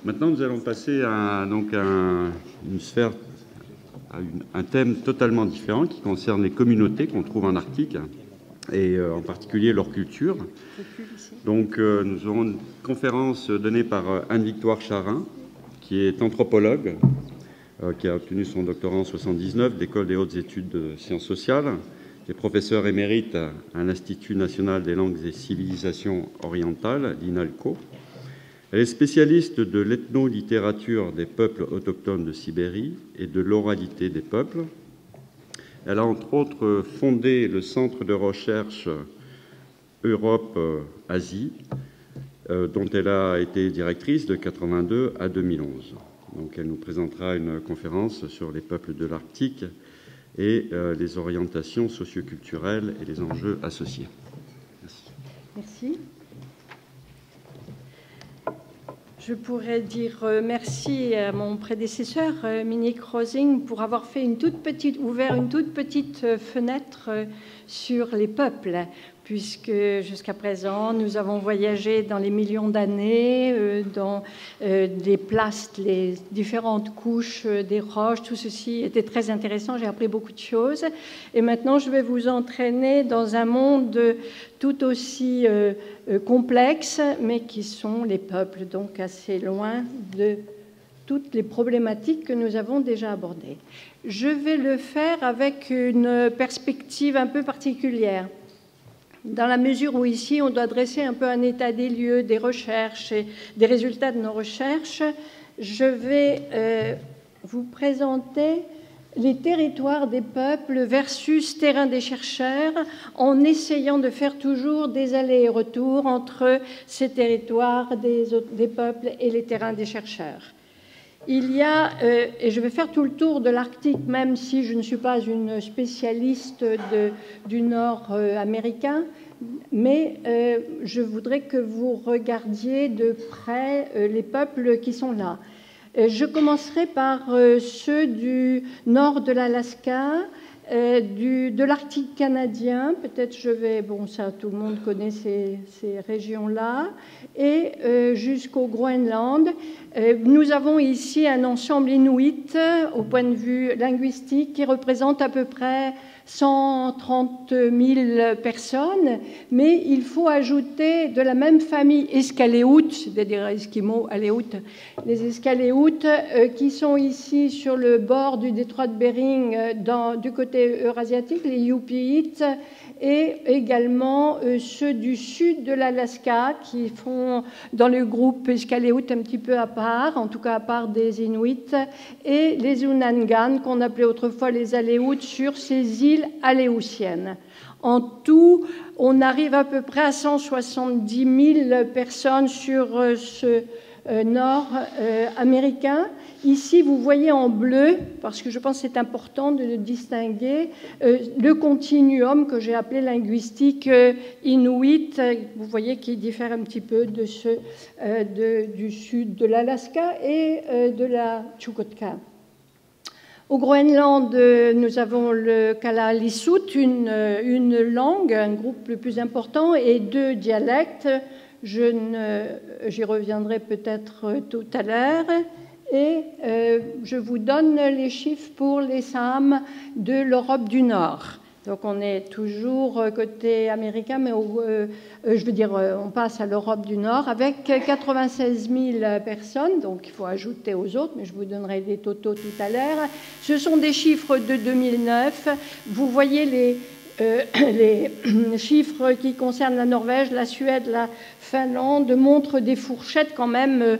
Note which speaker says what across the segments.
Speaker 1: Maintenant, nous allons passer à une sphère, un thème totalement différent qui concerne les communautés qu'on trouve en Arctique et en particulier leur culture. Donc, nous aurons une conférence donnée par Anne-Victoire Charin, qui est anthropologue, qui a obtenu son doctorat en 1979 de l'École des hautes études de sciences sociales, qui est professeur émérite à l'Institut national des langues et civilisations orientales, l'INALCO. Elle est spécialiste de l'ethnolittérature des peuples autochtones de Sibérie et de l'oralité des peuples. Elle a entre autres fondé le centre de recherche Europe-Asie, dont elle a été directrice de 1982 à 2011. Donc elle nous présentera une conférence sur les peuples de l'Arctique et les orientations socioculturelles et les enjeux associés. Merci.
Speaker 2: Merci. Je pourrais dire merci à mon prédécesseur, Monique Rosing, pour avoir fait ouvert une toute petite fenêtre sur les peuples, puisque jusqu'à présent, nous avons voyagé dans les millions d'années, dans des places, les différentes couches des roches. Tout ceci était très intéressant. J'ai appris beaucoup de choses. Et maintenant, je vais vous entraîner dans un monde tout aussi complexes, mais qui sont les peuples, donc assez loin de toutes les problématiques que nous avons déjà abordées. Je vais le faire avec une perspective un peu particulière, dans la mesure où ici on doit dresser un peu un état des lieux, des recherches et des résultats de nos recherches. Je vais vous présenter les territoires des peuples versus terrain des chercheurs, en essayant de faire toujours des allers et retours entre ces territoires des peuples et les terrains des chercheurs. Il y a, et je vais faire tout le tour de l'Arctique, même si je ne suis pas une spécialiste du Nord américain, mais je voudrais que vous regardiez de près les peuples qui sont là. Je commencerai par ceux du nord de l'Alaska, de l'Arctique canadien, peut-être ça tout le monde connaît ces régions-là, et jusqu'au Groenland. Nous avons ici un ensemble inuit au point de vue linguistique qui représente à peu près 130 000 personnes, mais il faut ajouter de la même famille Escaleout, c'est-à-dire Esquimaux, Aléout, les Escaleout qui sont ici sur le bord du détroit de Bering du côté eurasiatique, les Yupiit, et également ceux du sud de l'Alaska qui font dans le groupe Escaleout un petit peu à part, en tout cas à part des Inuits, et les Unangan qu'on appelait autrefois les Aléouts sur ces îles aléoutiennes. En tout, on arrive à peu près à 170 000 personnes sur ce nord américain. Ici, vous voyez en bleu, parce que je pense que c'est important de distinguer le continuum que j'ai appelé linguistique inuit, vous voyez qui diffère un petit peu de ceux du sud de l'Alaska et de la Chukotka. Au Groenland, nous avons le Kalaallisut, une langue, un groupe le plus important, et 2 dialectes. J'y reviendrai peut-être tout à l'heure. Et je vous donne les chiffres pour les Saames de l'Europe du Nord. Donc on est toujours côté américain, mais on passe à l'Europe du Nord avec 96 000 personnes, donc il faut ajouter aux autres, mais je vous donnerai les totaux tout à l'heure. Ce sont des chiffres de 2009. Vous voyez les chiffres qui concernent la Norvège, la Suède, la Finlande montrent des fourchettes quand même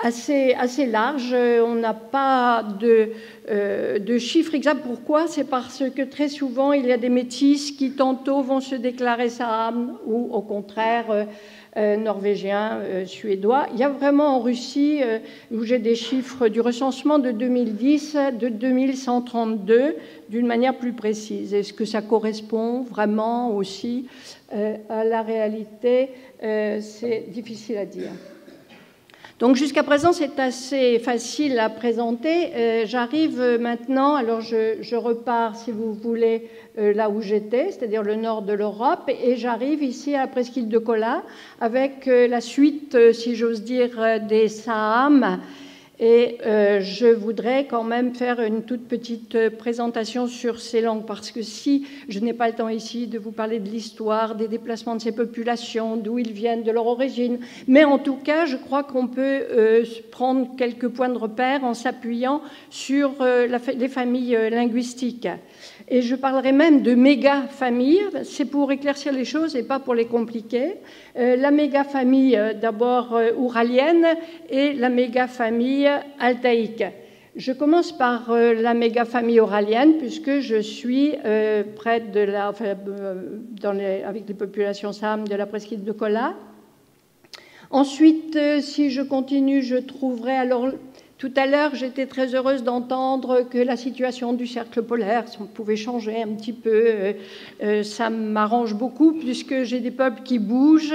Speaker 2: assez large. On n'a pas de chiffres exacts. Pourquoi? C'est parce que très souvent, il y a des métis qui tantôt vont se déclarer Saames ou au contraire norvégiens, suédois. Il y a vraiment en Russie, où j'ai des chiffres du recensement de 2010, de 2132, d'une manière plus précise. Est-ce que ça correspond vraiment aussi à la réalité? C'est difficile à dire. Donc jusqu'à présent, c'est assez facile à présenter. J'arrive maintenant, alors je repars, si vous voulez, là où j'étais, c'est-à-dire le nord de l'Europe, et j'arrive ici à la presqu'île de Kola avec la suite, si j'ose dire, des Saham. Et je voudrais quand même faire une toute petite présentation sur ces langues, parce que si je n'ai pas le temps ici de vous parler de l'histoire, des déplacements de ces populations, d'où ils viennent, de leur origine, mais en tout cas, je crois qu'on peut prendre quelques points de repère en s'appuyant sur les familles linguistiques. Et je parlerai même de méga-familles, c'est pour éclaircir les choses et pas pour les compliquer. La méga-famille d'abord ouralienne et la méga-famille altaïque. Je commence par la méga-famille oralienne puisque je suis près de avec les populations Saham de la presqu'île de Kola. Ensuite, si je continue, je trouverai alors... Tout à l'heure, j'étais très heureuse d'entendre que la situation du cercle polaire pouvait changer un petit peu. Ça m'arrange beaucoup puisque j'ai des peuples qui bougent,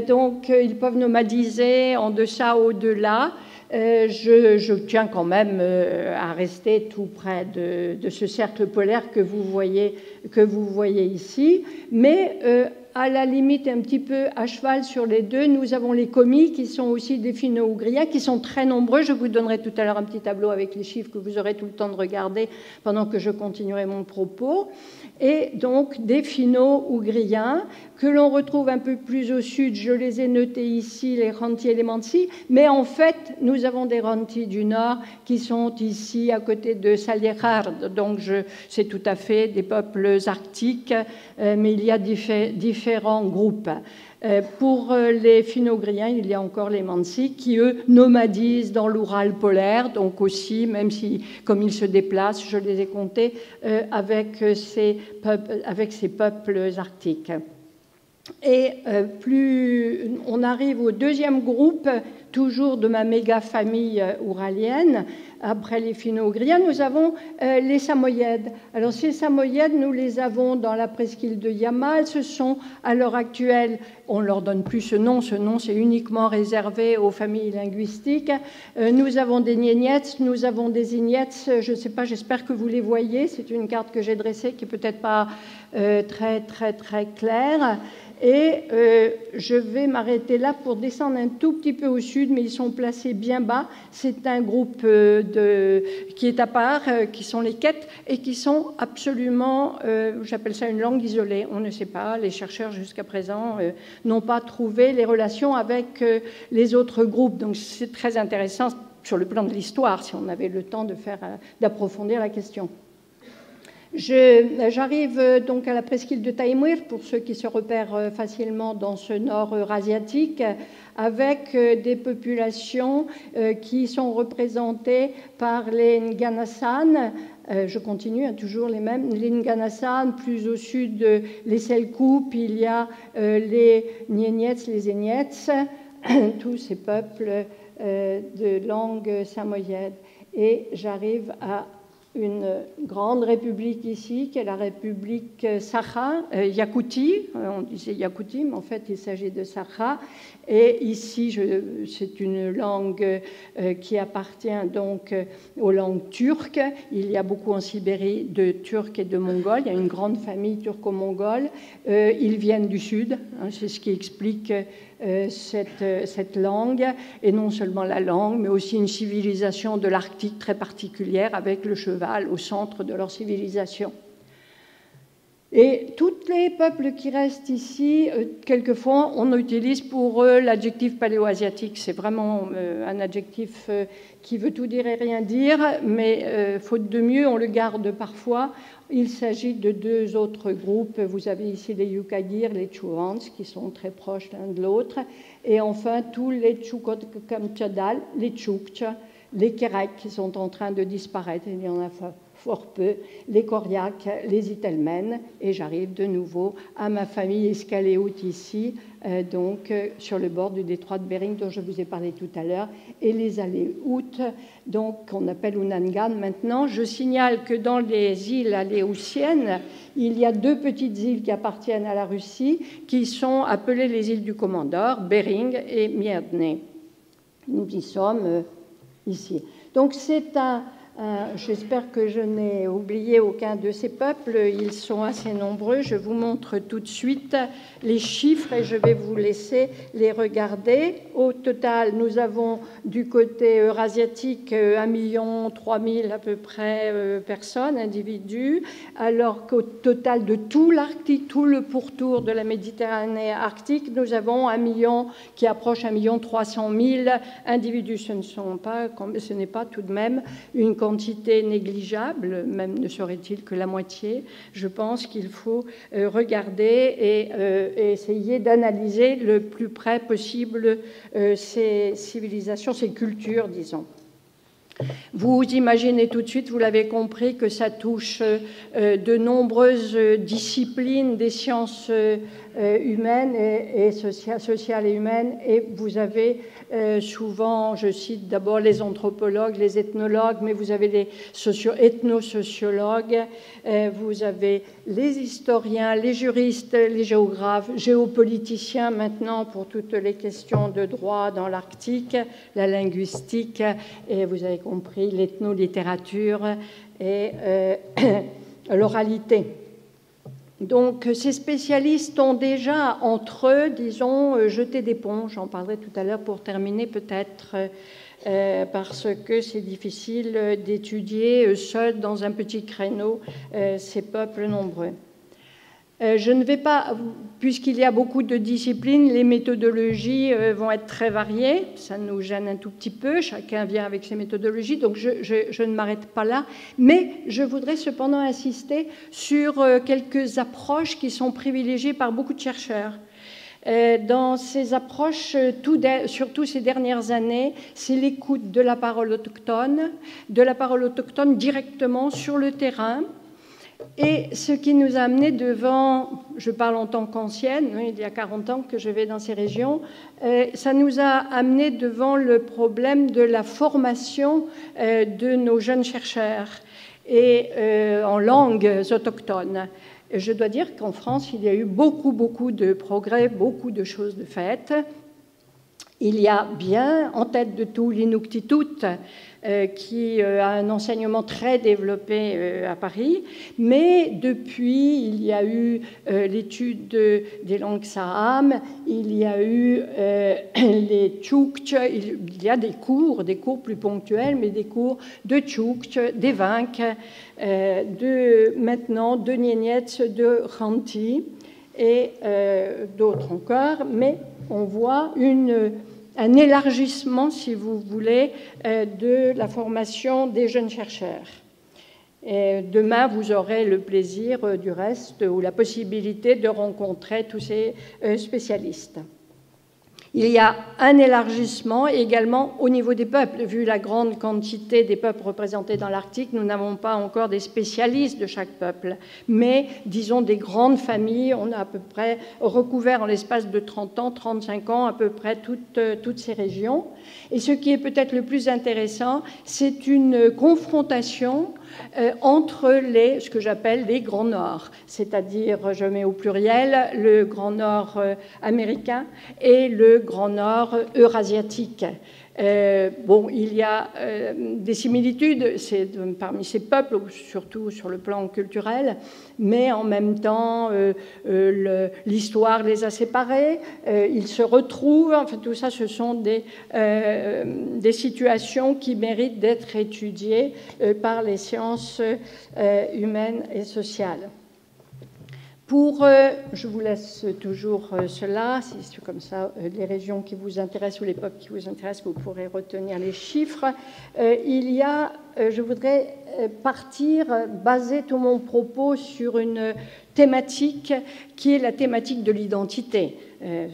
Speaker 2: donc ils peuvent nomadiser en deçà, au-delà. Je tiens quand même à rester tout près de ce cercle polaire que vous voyez ici, mais à la limite un petit peu à cheval sur les deux, nous avons les Komi qui sont aussi des Finno-Ougriens qui sont très nombreux. Je vous donnerai tout à l'heure un petit tableau avec les chiffres que vous aurez tout le temps de regarder pendant que je continuerai mon propos. Et donc des Finno-Ougriens que l'on retrouve un peu plus au sud, je les ai notés ici, les Rhanti et les Mansi, mais en fait, nous avons des Rhanti du nord qui sont ici à côté de Saliérard, donc c'est tout à fait des peuples arctiques, mais il y a différents groupes. Pour les Finno-Ougriens, il y a encore les Mansi qui, eux, nomadisent dans l'Oural polaire, donc aussi, même si, comme ils se déplacent, je les ai comptés, avec ces peuples arctiques. Et plus on arrive au deuxième groupe, toujours de ma méga-famille ouralienne, après les Finno-Ougriens, nous avons les Samoyèdes. Alors ces Samoyèdes, nous les avons dans la presqu'île de Yamal. Ce sont, à l'heure actuelle, on ne leur donne plus ce nom c'est uniquement réservé aux familles linguistiques. Nous avons des Niéniets, nous avons des Igniets, je ne sais pas, j'espère que vous les voyez, c'est une carte que j'ai dressée qui n'est peut-être pas très claire. Et je vais m'arrêter là pour descendre un tout petit peu au sud, mais ils sont placés bien bas. C'est un groupe qui est à part, qui sont les Quêtes, et qui sont absolument, j'appelle ça une langue isolée. On ne sait pas, les chercheurs jusqu'à présent n'ont pas trouvé les relations avec les autres groupes. Donc c'est très intéressant sur le plan de l'histoire, si on avait le temps d'approfondir la question. J'arrive donc à la presqu'île de Taimyr, pour ceux qui se repèrent facilement dans ce nord eurasiatique, avec des populations qui sont représentées par les Nganasan. Je continue, toujours les mêmes. Les Nganasan, plus au sud, les Selkoup, il y a les Niéniets, les Igniets, tous ces peuples de langue samoyède. Et j'arrive à une grande république ici, qui est la république Sakha, Yakoutie, on disait Yakoutie, mais en fait il s'agit de Sakha, et ici c'est une langue qui appartient donc aux langues turques. Il y a beaucoup en Sibérie de Turcs et de Mongols, il y a une grande famille turco-mongole, ils viennent du sud, c'est ce qui explique cette langue, et non seulement la langue, mais aussi une civilisation de l'Arctique très particulière, avec le cheval au centre de leur civilisation. Et tous les peuples qui restent ici, quelquefois, on utilise pour eux l'adjectif paléo-asiatique. C'est vraiment un adjectif qui veut tout dire et rien dire, mais faute de mieux, on le garde parfois. Il s'agit de deux autres groupes. Vous avez ici les Yukagir, les Chuvans, qui sont très proches l'un de l'autre. Et enfin, tous les Tchoukotkam-Tchadal, les Tchoukts, les Kérèques, qui sont en train de disparaître. Il y en a fort peu, les Koryak, les Itelmènes, et j'arrive de nouveau à ma famille Iskaléout ici, donc sur le bord du détroit de Bering dont je vous ai parlé tout à l'heure, et les Aléout, donc qu'on appelle Unangan maintenant. Je signale que dans les îles aléoutiennes, il y a deux petites îles qui appartiennent à la Russie, qui sont appelées les îles du Commandeur, Bering et Mierdne. nous y sommes ici. Donc c'est j'espère que je n'ai oublié aucun de ces peuples, ils sont assez nombreux. Je vous montre tout de suite les chiffres et je vais vous laisser les regarder. Au total, nous avons du côté eurasiatique 1,3 million à peu près personnes, individus, alors qu'au total de tout l'Arctique, tout le pourtour de la Méditerranée arctique, nous avons 1 million qui approche 1,3 million individus. Ce n'est pas tout de même une quantité négligeable, même ne serait-il que la moitié. Je pense qu'il faut regarder et essayer d'analyser le plus près possible ces civilisations, ces cultures, disons. Vous imaginez tout de suite, vous l'avez compris, que ça touche de nombreuses disciplines des sciences humaines et sociales et humaines, et vous avez souvent, je cite d'abord les anthropologues, les ethnologues, mais vous avez les ethnosociologues, vous avez les historiens, les juristes, les géographes, géopoliticiens maintenant pour toutes les questions de droit dans l'Arctique, la linguistique, et vous avez compris l'ethnolittérature et l'oralité. Donc, ces spécialistes ont déjà, entre eux, disons, jeté des ponts. J'en parlerai tout à l'heure pour terminer, peut-être, parce que c'est difficile d'étudier seul dans un petit créneau ces peuples nombreux. Je ne vais pas, puisqu'il y a beaucoup de disciplines, les méthodologies vont être très variées, ça nous gêne un tout petit peu, chacun vient avec ses méthodologies, donc je ne m'arrête pas là, mais je voudrais cependant insister sur quelques approches qui sont privilégiées par beaucoup de chercheurs. Dans ces approches, surtout ces dernières années, c'est l'écoute de la parole autochtone directement sur le terrain. Et ce qui nous a amené devant, je parle en tant qu'ancienne, il y a 40 ans que je vais dans ces régions, ça nous a amené devant le problème de la formation de nos jeunes chercheurs et en langues autochtones. Je dois dire qu'en France, il y a eu beaucoup de progrès, beaucoup de choses de faites. Il y a bien, en tête de tout, l'Inuktitut, qui a un enseignement très développé à Paris, mais depuis, il y a eu l'étude des langues Saham, il y a eu les Tchouktches, il y a des cours plus ponctuels, mais des cours de Tchouktches, des Vinques, maintenant de Niénietz, de Khanti et d'autres encore, mais on voit un élargissement, si vous voulez, de la formation des jeunes chercheurs. Et demain, vous aurez le plaisir, du reste, ou la possibilité de rencontrer tous ces spécialistes. Il y a un élargissement également au niveau des peuples. Vu la grande quantité des peuples représentés dans l'Arctique, nous n'avons pas encore des spécialistes de chaque peuple, mais disons des grandes familles. On a à peu près recouvert en l'espace de 30 ans, 35 ans, à peu près toutes ces régions. Et ce qui est peut-être le plus intéressant, c'est une confrontation entre ce que j'appelle les Grands Nords, c'est-à-dire, je mets au pluriel, le Grand Nord américain et le Grand Nord eurasiatique. Il y a des similitudes parmi ces peuples, surtout sur le plan culturel, mais en même temps, l'histoire les a séparés, ils se retrouvent, enfin tout ça, ce sont des situations qui méritent d'être étudiées par les sciences humaines et sociales. Je vous laisse toujours cela, c'est comme ça, les régions qui vous intéressent ou les peuples qui vous intéressent, vous pourrez retenir les chiffres. Je voudrais baser tout mon propos sur une thématique qui est la thématique de l'identité.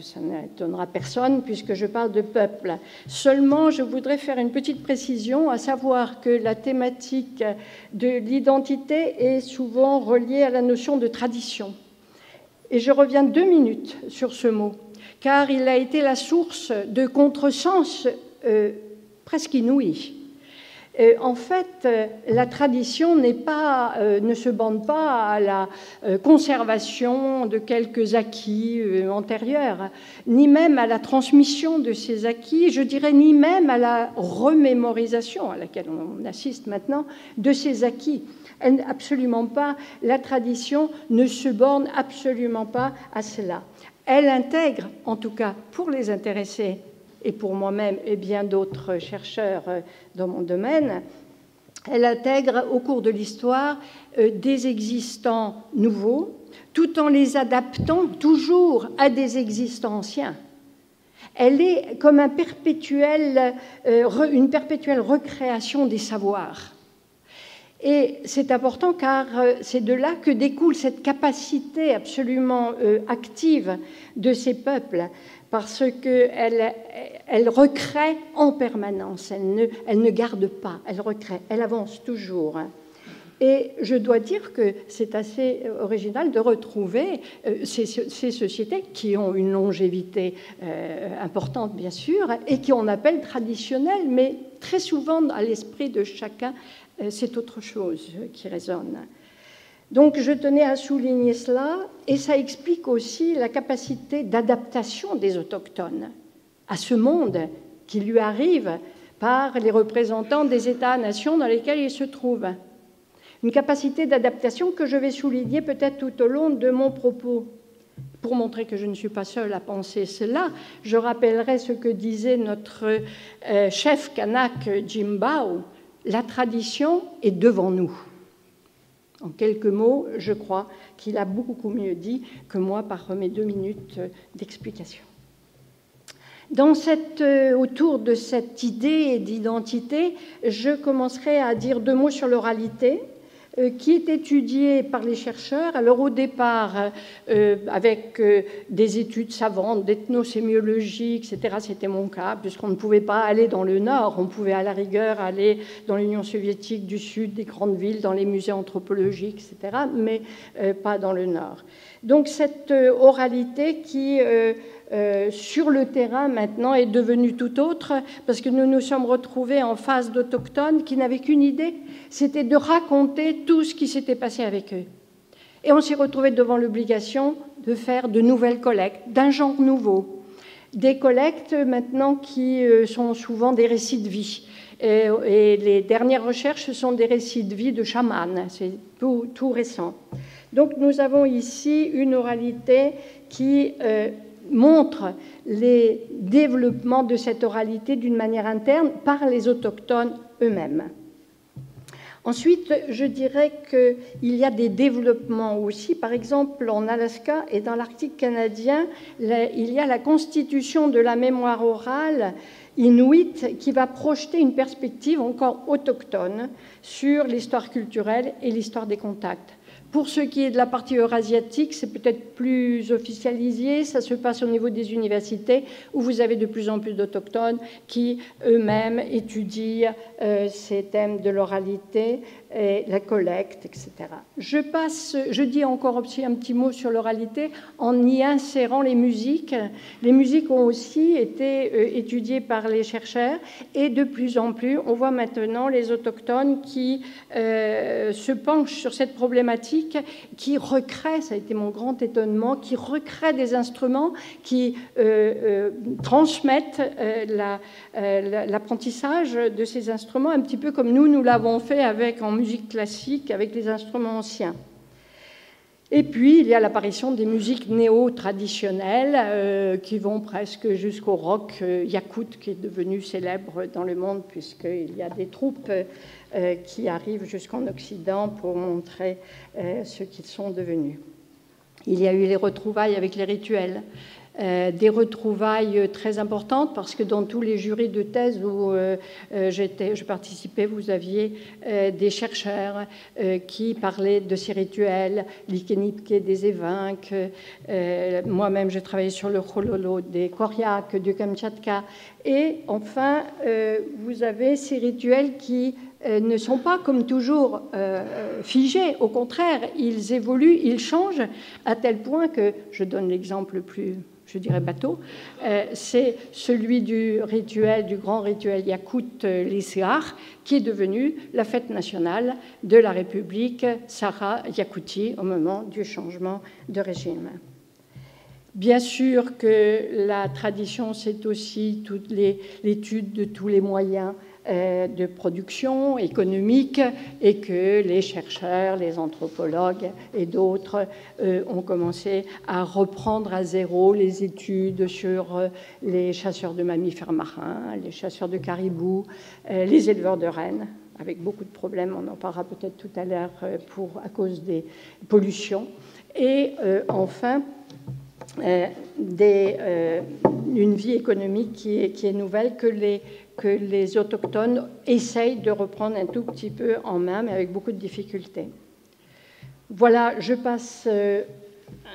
Speaker 2: Ça n'étonnera personne puisque je parle de peuple. Seulement, je voudrais faire une petite précision, à savoir que la thématique de l'identité est souvent reliée à la notion de tradition. Et je reviens 2 minutes sur ce mot, car il a été la source de contresens presque inouïs. En fait, la tradition ne se bande pas à la conservation de quelques acquis antérieurs, ni même à la transmission de ces acquis, je dirais ni même à la remémorisation à laquelle on assiste maintenant de ces acquis. Absolument pas. La tradition ne se borne absolument pas à cela. Elle intègre, en tout cas pour les intéressés, et pour moi-même et bien d'autres chercheurs dans mon domaine, elle intègre au cours de l'histoire des existants nouveaux, tout en les adaptant toujours à des existants anciens. Elle est comme une perpétuelle recréation des savoirs. Et c'est important car c'est de là que découle cette capacité absolument active de ces peuples, parce qu'elle recrée en permanence, elle ne garde pas, elle recrée, elle avance toujours. Et je dois dire que c'est assez original de retrouver ces sociétés qui ont une longévité importante, bien sûr, et qu'on appelle traditionnelles, mais très souvent, à l'esprit de chacun, c'est autre chose qui résonne. Donc je tenais à souligner cela, et ça explique aussi la capacité d'adaptation des autochtones à ce monde qui lui arrive par les représentants des États-nations dans lesquels ils se trouvent. Une capacité d'adaptation que je vais souligner peut-être tout au long de mon propos. Pour montrer que je ne suis pas seule à penser cela, je rappellerai ce que disait notre chef kanak Jim Bao: la tradition est devant nous. En quelques mots, je crois qu'il a beaucoup mieux dit que moi par mes 2 minutes d'explication. Autour de cette idée d'identité, je commencerai à dire 2 mots sur l'oralité, qui est étudiée par les chercheurs. Alors au départ, avec des études savantes, d'ethnosémiologie, etc., c'était mon cas, puisqu'on ne pouvait pas aller dans le Nord, on pouvait à la rigueur aller dans l'Union soviétique du Sud, des grandes villes, dans les musées anthropologiques, etc., mais pas dans le Nord. Donc cette oralité qui... sur le terrain maintenant est devenue tout autre, parce que nous nous sommes retrouvés en face d'autochtones qui n'avaient qu'une idée, c'était de raconter tout ce qui s'était passé avec eux. Et on s'est retrouvés devant l'obligation de faire de nouvelles collectes, d'un genre nouveau. Des collectes maintenant qui sont souvent des récits de vie. Et les dernières recherches sont des récits de vie de chamans, c'est tout récent. Donc nous avons ici une oralité qui... montre les développements de cette oralité d'une manière interne par les autochtones eux-mêmes. Ensuite, je dirais qu'il y a des développements aussi. Par exemple, en Alaska et dans l'Arctique canadien, il y a la constitution de la mémoire orale inuit qui va projeter une perspective encore autochtone sur l'histoire culturelle et l'histoire des contacts. Pour ce qui est de la partie eurasiatique, c'est peut-être plus officialisé, ça se passe au niveau des universités où vous avez de plus en plus d'autochtones qui eux-mêmes étudient ces thèmes de l'oralité et la collecte, etc. Je dis encore aussi un petit mot sur l'oralité en y insérant les musiques. Les musiques ont aussi été étudiées par les chercheurs et de plus en plus, on voit maintenant les autochtones qui se penchent sur cette problématique, qui recréent, ça a été mon grand étonnement, qui recréent des instruments qui transmettent l'apprentissage de ces instruments, un petit peu comme nous l'avons fait en musique classique, avec les instruments anciens. Et puis, il y a l'apparition des musiques néo-traditionnelles qui vont presque jusqu'au rock yakout, qui est devenu célèbre dans le monde, puisqu'il y a des troupes qui arrivent jusqu'en Occident pour montrer ce qu'ils sont devenus. Il y a eu les retrouvailles avec les rituels, des retrouvailles très importantes, parce que dans tous les jurys de thèse où je participais, vous aviez des chercheurs qui parlaient de ces rituels, l'Ikenipke des Évinques, moi-même je travaillais sur le Chololo des Koryak, du Kamtchatka, et enfin vous avez ces rituels qui ne sont pas comme toujours figés, au contraire, ils évoluent, ils changent, à tel point que, je donne l'exemple le plus je dirais bateau, c'est celui du grand rituel yakoute l'Issear, qui est devenu la fête nationale de la République Sakha-Yakoutie au moment du changement de régime. Bien sûr que la tradition, c'est aussi l'étude de tous les moyens de production économique et que les chercheurs, les anthropologues et d'autres ont commencé à reprendre à zéro les études sur les chasseurs de mammifères marins, les chasseurs de caribous, les éleveurs de rennes, avec beaucoup de problèmes, on en parlera peut-être tout à l'heure à cause des pollutions. Et enfin, une vie économique qui est nouvelle que les autochtones essayent de reprendre un tout petit peu en main, mais avec beaucoup de difficultés. Voilà, je passe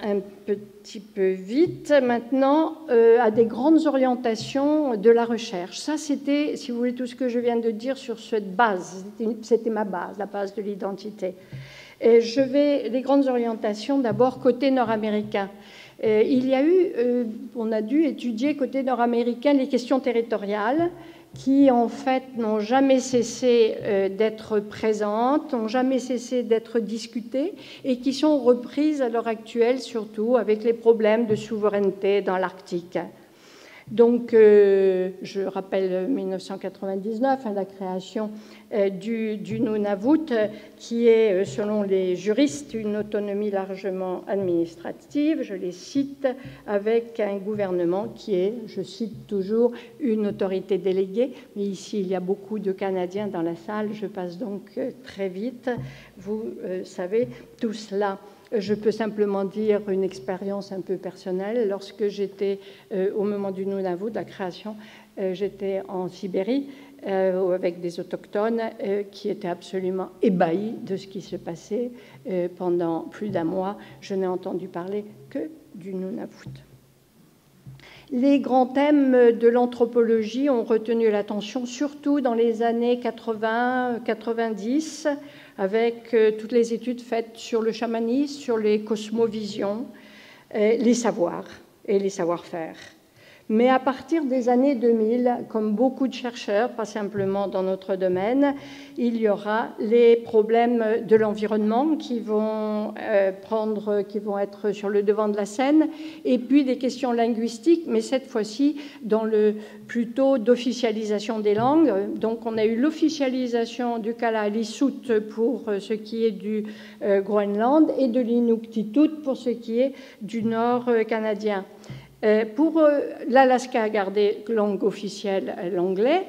Speaker 2: un petit peu vite maintenant à des grandes orientations de la recherche. Ça, c'était, si vous voulez, tout ce que je viens de dire sur cette base. C'était ma base, la base de l'identité. Et les grandes orientations, d'abord côté nord-américain. On a dû étudier côté nord-américain les questions territoriales qui, en fait, n'ont jamais cessé d'être présentes, n'ont jamais cessé d'être discutées et qui sont reprises à l'heure actuelle, surtout avec les problèmes de souveraineté dans l'Arctique. Donc, je rappelle 1999, la création du Nunavut, qui est, selon les juristes, une autonomie largement administrative, je les cite, avec un gouvernement qui est, je cite toujours, une autorité déléguée. Mais ici, il y a beaucoup de Canadiens dans la salle, je passe donc très vite. Vous savez tout cela. Je peux simplement dire une expérience un peu personnelle. Lorsque j'étais, au moment du Nunavut, de la création, j'étais en Sibérie avec des autochtones qui étaient absolument ébahis de ce qui se passait pendant plus d'un mois. Je n'ai entendu parler que du Nunavut. Les grands thèmes de l'anthropologie ont retenu l'attention, surtout dans les années 80-90, avec toutes les études faites sur le chamanisme, sur les cosmovisions, les savoirs et les savoir-faire. Mais à partir des années 2000, comme beaucoup de chercheurs, pas simplement dans notre domaine, il y aura les problèmes de l'environnement qui vont être sur le devant de la scène, et puis des questions linguistiques, mais cette fois-ci dans le plutôt d'officialisation des langues. Donc on a eu l'officialisation du Kalaallisut pour ce qui est du Groenland et de l'Inuktitut pour ce qui est du nord canadien. Pour l'Alaska a gardé langue officielle l'anglais,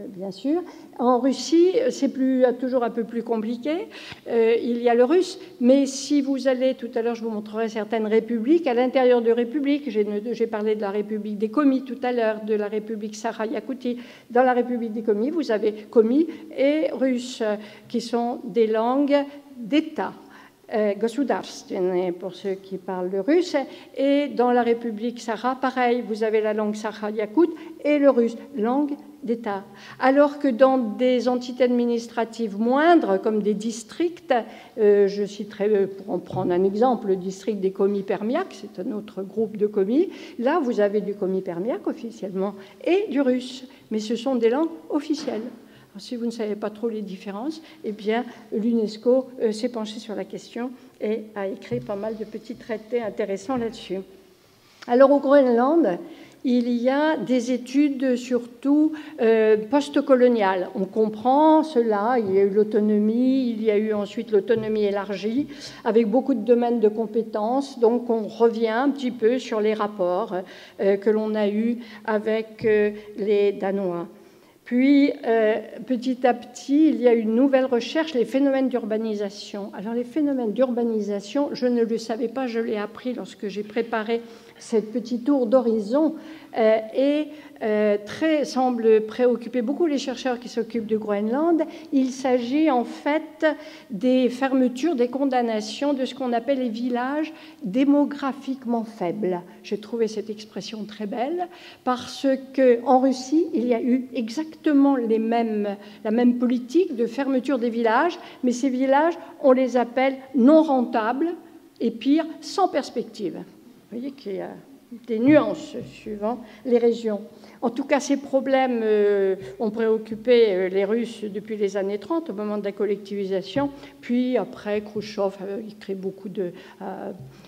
Speaker 2: bien sûr. En Russie, c'est toujours un peu plus compliqué. Il y a le russe, mais si vous allez, tout à l'heure, je vous montrerai certaines républiques. À l'intérieur de républiques, j'ai parlé de la République des Komis tout à l'heure, de la République Sakha-Yakoutie. Dans la République des Komis, vous avez Komi et russe, qui sont des langues d'État. Государственные pour ceux qui parlent le russe, et dans la République Sakha, pareil, vous avez la langue Sakha-Yakoute et le russe, langue d'État. Alors que dans des entités administratives moindres, comme des districts, je citerai, pour en prendre un exemple, le district des Komi-Permiak, c'est un autre groupe de Komi, là vous avez du Komi-Permiak officiellement et du russe, mais ce sont des langues officielles. Si vous ne savez pas trop les différences, eh bien, l'UNESCO s'est penché sur la question et a écrit pas mal de petits traités intéressants là-dessus. Alors, au Groenland, il y a des études surtout post-coloniales. On comprend cela, il y a eu l'autonomie, il y a eu ensuite l'autonomie élargie, avec beaucoup de domaines de compétences. Donc, on revient un petit peu sur les rapports que l'on a eus avec les Danois. Puis, petit à petit, il y a une nouvelle recherche, les phénomènes d'urbanisation. Alors, les phénomènes d'urbanisation, je ne le savais pas, je l'ai appris lorsque j'ai préparé cette petite tour d'horizon et semble préoccuper beaucoup les chercheurs qui s'occupent du Groenland. Il s'agit en fait des fermetures, des condamnations de ce qu'on appelle les villages démographiquement faibles. J'ai trouvé cette expression très belle parce qu'en Russie, il y a eu exactement la même politique de fermeture des villages, mais ces villages, on les appelle non rentables et pire, sans perspective. Vous voyez qu'il y a des nuances suivant les régions. En tout cas, ces problèmes ont préoccupé les Russes depuis les années 30, au moment de la collectivisation. Puis après, Khrouchtchev, il crée beaucoup de...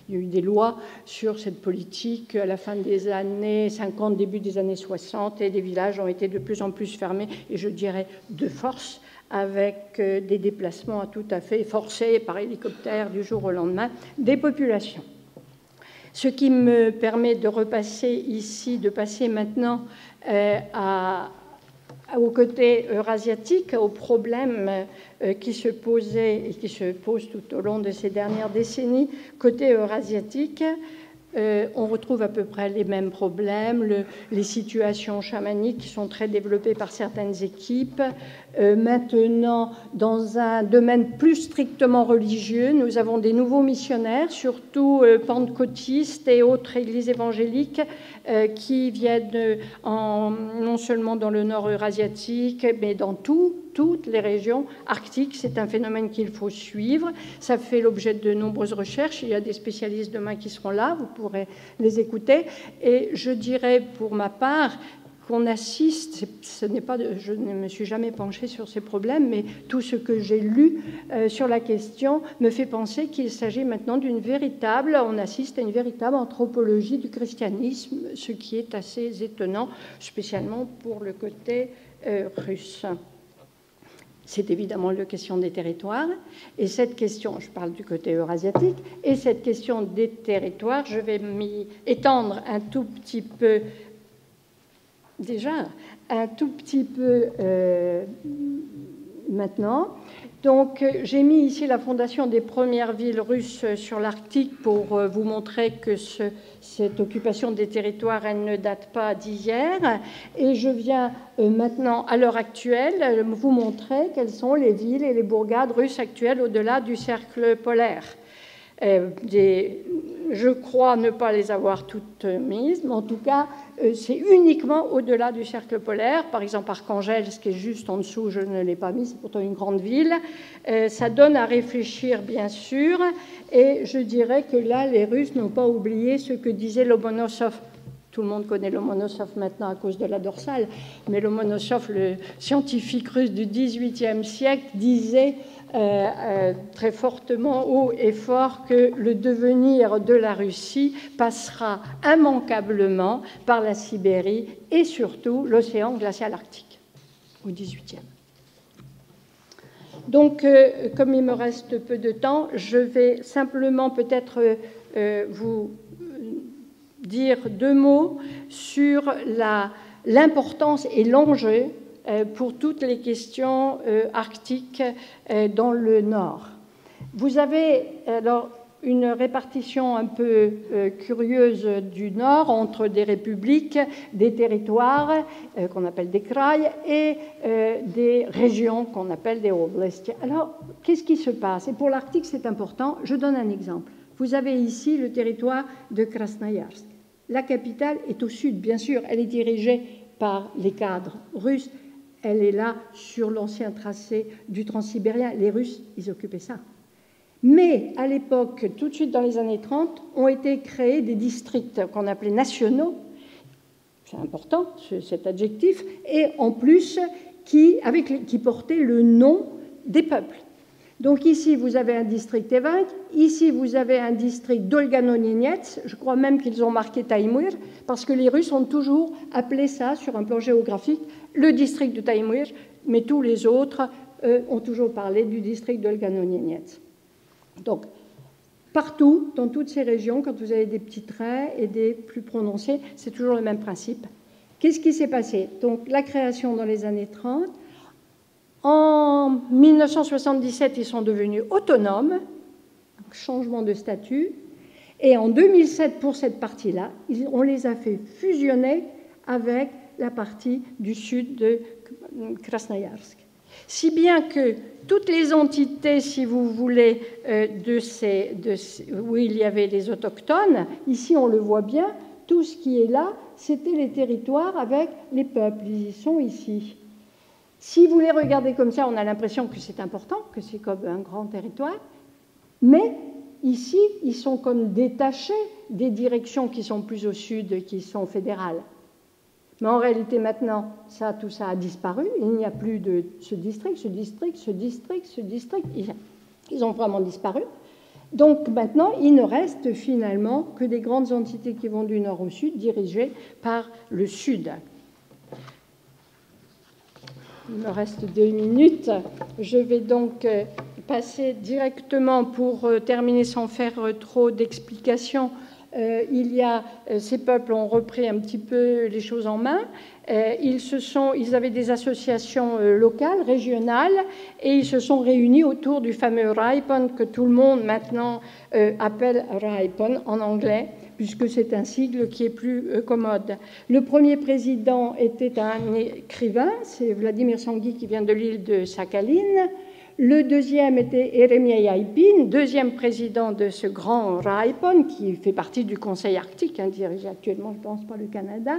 Speaker 2: il y a eu des lois sur cette politique à la fin des années 50, début des années 60, et les villages ont été de plus en plus fermés, et je dirais de force, avec des déplacements tout à fait forcés par hélicoptère du jour au lendemain des populations. Ce qui me permet de repasser ici, de passer maintenant au côté eurasiatique, aux problèmes qui se posaient et qui se posent tout au long de ces dernières décennies. Côté eurasiatique, on retrouve à peu près les mêmes problèmes, les situations chamaniques qui sont très développées par certaines équipes. Maintenant, dans un domaine plus strictement religieux, nous avons des nouveaux missionnaires, surtout pentecôtistes et autres églises évangéliques, qui viennent non seulement dans le nord eurasiatique, mais dans toutes les régions arctiques. C'est un phénomène qu'il faut suivre. Ça fait l'objet de nombreuses recherches. Il y a des spécialistes demain qui seront là, vous pourrez les écouter. Et je dirais pour ma part qu'on assiste, je ne me suis jamais penchée sur ces problèmes, mais tout ce que j'ai lu sur la question me fait penser qu'il s'agit maintenant on assiste à une véritable anthropologie du christianisme, ce qui est assez étonnant, spécialement pour le côté russe. C'est évidemment la question des territoires, et cette question, je parle du côté eurasiatique, et cette question des territoires, je vais m'y étendre un tout petit peu maintenant. Donc, j'ai mis ici la fondation des premières villes russes sur l'Arctique pour vous montrer que cette occupation des territoires, elle ne date pas d'hier. Et je viens maintenant, à l'heure actuelle, vous montrer quelles sont les villes et les bourgades russes actuelles au-delà du cercle polaire. Je crois ne pas les avoir toutes mises, mais en tout cas, c'est uniquement au-delà du cercle polaire. Par exemple, Archangelsk, qui est juste en dessous, je ne l'ai pas mis, c'est pourtant une grande ville. Ça donne à réfléchir, bien sûr, et je dirais que là, les Russes n'ont pas oublié ce que disait Lomonosov. Tout le monde connaît Lomonosov maintenant à cause de la dorsale, mais Lomonosov, le scientifique russe du XVIIIe siècle, disait très fortement, haut et fort, que le devenir de la Russie passera immanquablement par la Sibérie et surtout l'océan glacial arctique au XVIIIe. Donc, comme il me reste peu de temps, je vais simplement peut-être vous dire deux mots sur l'importance et l'enjeu pour toutes les questions arctiques dans le Nord. Vous avez alors une répartition un peu curieuse du Nord entre des républiques, des territoires qu'on appelle des kraïs et des régions qu'on appelle des oblasts. Alors, qu'est-ce qui se passe? Et pour l'Arctique, c'est important. Je donne un exemple. Vous avez ici le territoire de Krasnoïarsk. La capitale est au sud, bien sûr. Elle est dirigée par les cadres russes. Elle est là sur l'ancien tracé du Transsibérien. Les Russes, ils occupaient ça. Mais à l'époque, tout de suite dans les années 30, ont été créés des districts qu'on appelait nationaux. C'est important, cet adjectif. Et en plus, qui portaient le nom des peuples. Donc ici, vous avez un district Evenk, ici, vous avez un district d'Olgano-Nenets, je crois même qu'ils ont marqué Taïmyr, parce que les Russes ont toujours appelé ça, sur un plan géographique, le district de Taïmyr, mais tous les autres ont toujours parlé du district d'Olgano-Nenets. Donc, partout, dans toutes ces régions, quand vous avez des petits traits et des plus prononcés, c'est toujours le même principe. Qu'est-ce qui s'est passé? Donc, la création dans les années 30. En 1977, ils sont devenus autonomes, changement de statut, et en 2007, pour cette partie-là, on les a fait fusionner avec la partie du sud de Krasnoïarsk. Si bien que toutes les entités, si vous voulez, où il y avait les autochtones, ici on le voit bien, tout ce qui est là, c'était les territoires avec les peuples, ils y sont ici. Si vous les regardez comme ça, on a l'impression que c'est important, que c'est comme un grand territoire, mais ici, ils sont comme détachés des directions qui sont plus au sud, qui sont fédérales. Mais en réalité, maintenant, tout ça a disparu. Il n'y a plus de ce district. Ils ont vraiment disparu. Donc maintenant, il ne reste finalement que des grandes entités qui vont du nord au sud, dirigées par le sud. Il me reste 2 minutes. Je vais donc passer directement, pour terminer sans faire trop d'explications. Ces peuples ont repris un petit peu les choses en main. Ils avaient des associations locales, régionales, et ils se sont réunis autour du fameux RIPON, que tout le monde maintenant appelle RIPON en anglais, puisque c'est un sigle qui est plus commode. Le premier président était un écrivain, c'est Vladimir Sangui, qui vient de l'île de Sakhaline. Le deuxième était Eremia Yaipin, deuxième président de ce grand RIPON, qui fait partie du Conseil arctique, dirigé actuellement, je pense, par le Canada.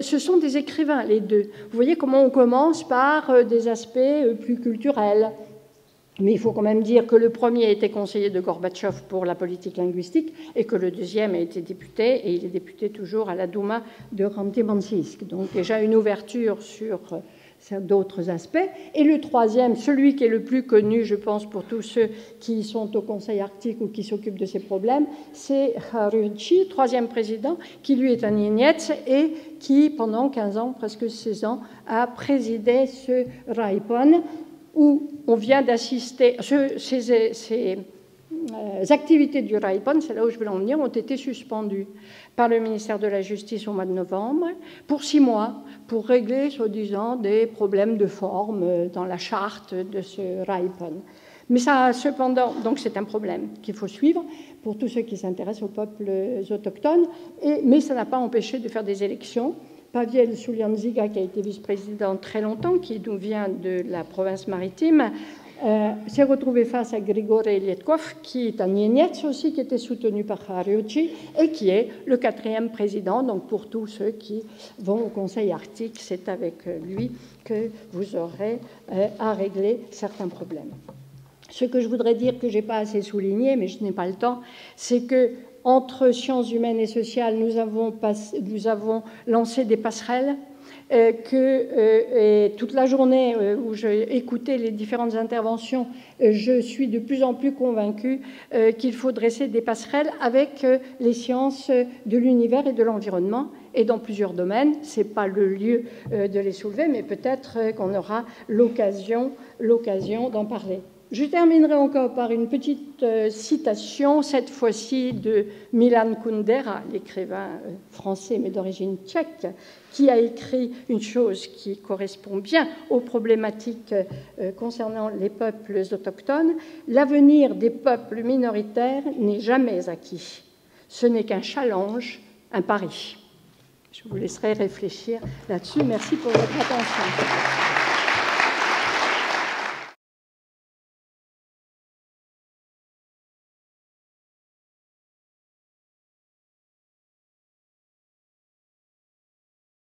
Speaker 2: Ce sont des écrivains, les deux. Vous voyez comment on commence par des aspects plus culturels. Mais il faut quand même dire que le premier était conseiller de Gorbatchev pour la politique linguistique et que le deuxième a été député, et il est député toujours à la Douma de Khanty-Mansiysk. Donc déjà une ouverture sur d'autres aspects. Et le troisième, celui qui est le plus connu, je pense, pour tous ceux qui sont au Conseil arctique ou qui s'occupent de ces problèmes, c'est Kharyuchi, troisième président, qui lui est un Ignetz et qui, pendant 15 ans, presque 16 ans, a présidé ce RIPON, où on vient d'assister. Ces activités du RIPON, c'est là où je veux en venir, ont été suspendues par le ministère de la Justice au mois de novembre pour 6 mois, pour régler, soi-disant, des problèmes de forme dans la charte de ce RIPON. Mais ça, cependant, donc c'est un problème qu'il faut suivre pour tous ceux qui s'intéressent aux peuples autochtones, mais ça n'a pas empêché de faire des élections. Pavel Sulianziga, qui a été vice-président très longtemps, qui nous vient de la province maritime, s'est retrouvé face à Grigory Lietkov, qui est un Ignetz aussi, qui était soutenu par Kharyuchi, et qui est le 4e président. Donc pour tous ceux qui vont au Conseil arctique, c'est avec lui que vous aurez à régler certains problèmes. Ce que je voudrais dire, que je n'ai pas assez souligné, mais je n'ai pas le temps, c'est que entre sciences humaines et sociales, nous avons lancé des passerelles et toute la journée où j'ai écouté les différentes interventions, je suis de plus en plus convaincue qu'il faut dresser des passerelles avec les sciences de l'univers et de l'environnement, et dans plusieurs domaines. Ce n'est pas le lieu de les soulever, mais peut-être qu'on aura l'occasion d'en parler. Je terminerai encore par une petite citation, cette fois-ci de Milan Kundera, l'écrivain français mais d'origine tchèque, qui a écrit une chose qui correspond bien aux problématiques concernant les peuples autochtones. « L'avenir des peuples minoritaires n'est jamais acquis. Ce n'est qu'un challenge, un pari. » Je vous laisserai réfléchir là-dessus. Merci pour votre attention.